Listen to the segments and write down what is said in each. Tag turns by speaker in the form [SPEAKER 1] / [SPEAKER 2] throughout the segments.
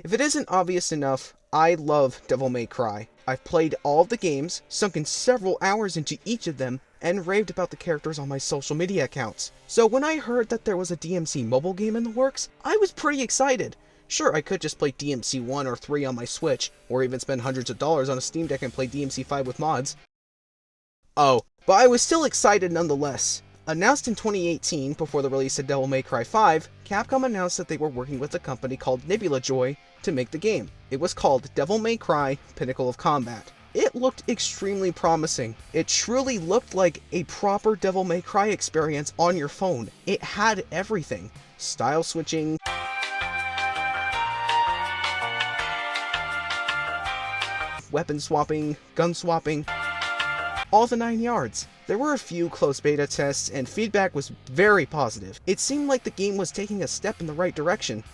[SPEAKER 1] If it isn't obvious enough, I love Devil May Cry. I've played all of the games, sunken several hours into each of them, and raved about the characters on my social media accounts. So when I heard that there was a DMC mobile game in the works, I was pretty excited. Sure, I could just play DMC 1 or 3 on my Switch, or even spend hundreds of dollars on a Steam Deck and play DMC 5 with mods. Oh, but I was still excited nonetheless. Announced in 2018, before the release of Devil May Cry 5, Capcom announced that they were working with a company called Nebula Joy to make the game. It was called Devil May Cry: Pinnacle of Combat. It looked extremely promising. It truly looked like a proper Devil May Cry experience on your phone. It had everything. Style switching, weapon swapping, gun swapping, all the 9 yards. There were a few close beta tests, and feedback was very positive. It seemed like the game was taking a step in the right direction.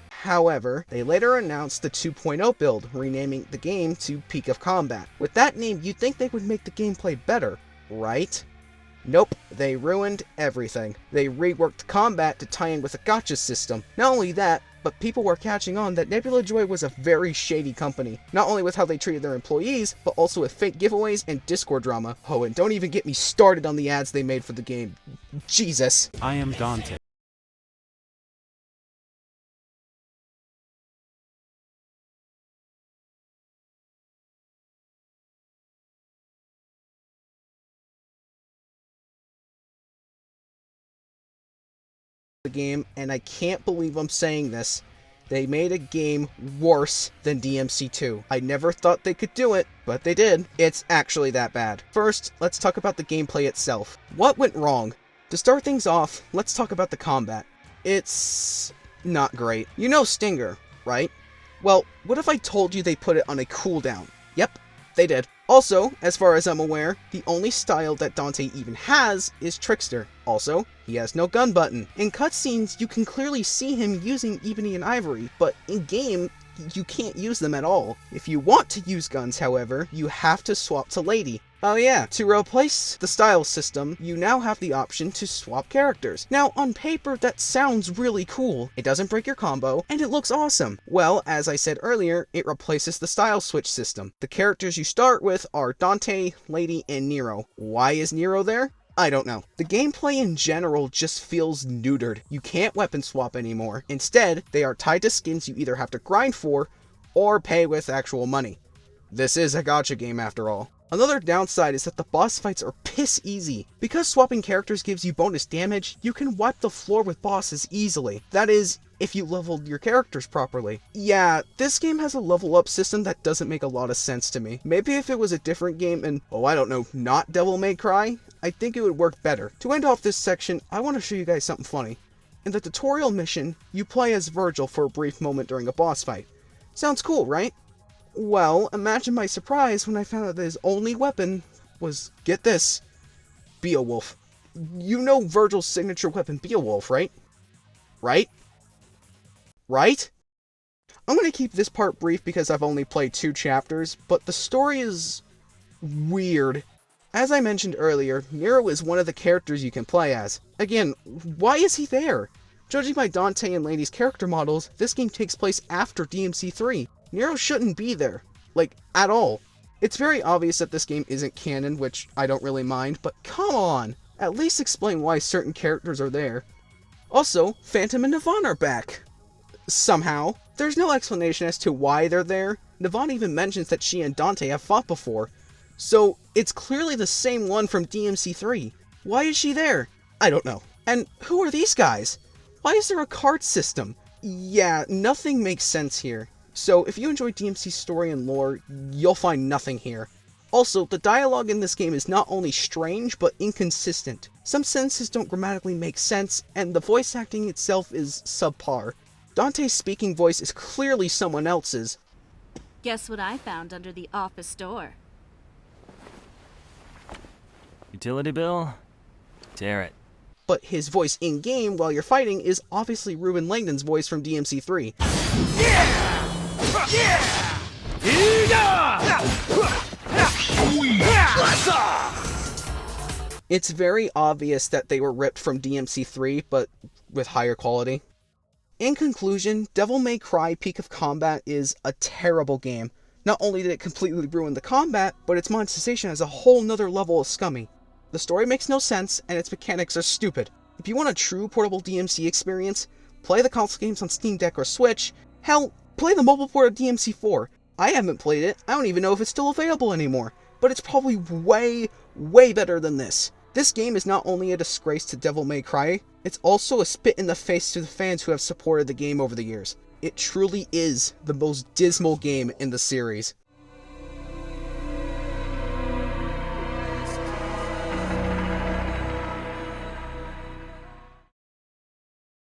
[SPEAKER 1] However, they later announced the 2.0 build, renaming the game to Peak of Combat. With that name, you'd think they would make the gameplay better, right? Nope, they ruined everything. They reworked combat to tie in with a gacha system. Not only that, but people were catching on that Nebula Joy was a very shady company. Not only with how they treated their employees, but also with fake giveaways and Discord drama. Oh, and don't even get me started on the ads they made for the game. Jesus.
[SPEAKER 2] I am Dante.
[SPEAKER 1] The game, and I can't believe I'm saying this, they made a game worse than DMC2. I never thought they could do it, but they did. It's actually that bad. First, let's talk about the gameplay itself. What went wrong? To start things off, let's talk about the combat. It's not great. You know Stinger, right? Well, what if I told you they put it on a cooldown? Yep, they did. Also, as far as I'm aware, the only style that Dante even has is Trickster. Also, he has no gun button. In cutscenes, you can clearly see him using Ebony and Ivory, but in-game, you can't use them at all. If you want to use guns, however, you have to swap to Lady. Oh yeah, to replace the style system, you now have the option to swap characters. Now, on paper, that sounds really cool. It doesn't break your combo, and it looks awesome. Well, as I said earlier, it replaces the style switch system. The characters you start with are Dante, Lady, and Nero. Why is Nero there? I don't know. The gameplay in general just feels neutered. You can't weapon swap anymore. Instead, they are tied to skins you either have to grind for, or pay with actual money. This is a gacha game after all. Another downside is that the boss fights are piss easy. Because swapping characters gives you bonus damage, you can wipe the floor with bosses easily. That is, if you leveled your characters properly. Yeah, this game has a level up system that doesn't make a lot of sense to me. Maybe if it was a different game and, oh I don't know, not Devil May Cry, I think it would work better. To end off this section, I want to show you guys something funny. In the tutorial mission, you play as Virgil for a brief moment during a boss fight. Sounds cool, right? Well, imagine my surprise when I found out that his only weapon was, get this, Beowulf. You know Virgil's signature weapon, Beowulf, right? Right? Right? I'm going to keep this part brief because I've only played 2 chapters, but the story is weird. As I mentioned earlier, Nero is one of the characters you can play as. Again, why is he there? Judging by Dante and Lady's character models, this game takes place after DMC 3. Nero shouldn't be there. Like, at all. It's very obvious that this game isn't canon, which I don't really mind, but come on! At least explain why certain characters are there. Also, Phantom and Navon are back. Somehow. There's no explanation as to why they're there. Navon even mentions that she and Dante have fought before. So, it's clearly the same one from DMC 3. Why is she there? I don't know. And who are these guys? Why is there a card system? Yeah, nothing makes sense here. So, if you enjoy DMC's story and lore, you'll find nothing here. Also, the dialogue in this game is not only strange, but inconsistent. Some sentences don't grammatically make sense, and the voice acting itself is subpar. Dante's speaking voice is clearly someone else's.
[SPEAKER 3] Guess what I found under the office door?
[SPEAKER 2] Utility bill? Tear it.
[SPEAKER 1] But his voice in-game while you're fighting is obviously Ruben Langdon's voice from DMC 3.
[SPEAKER 4] Yeah! Yeah!
[SPEAKER 1] It's very obvious that they were ripped from DMC 3, but with higher quality. In conclusion, Devil May Cry Peak of Combat is a terrible game. Not only did it completely ruin the combat, but its monetization is a whole nother level of scummy. The story makes no sense, and its mechanics are stupid. If you want a true portable DMC experience, play the console games on Steam Deck or Switch. Hell, play the mobile port of DMC4. I haven't played it, I don't even know if it's still available anymore, but it's probably way, way better than this. This game is not only a disgrace to Devil May Cry, it's also a spit in the face to the fans who have supported the game over the years. It truly is the most dismal game in the series.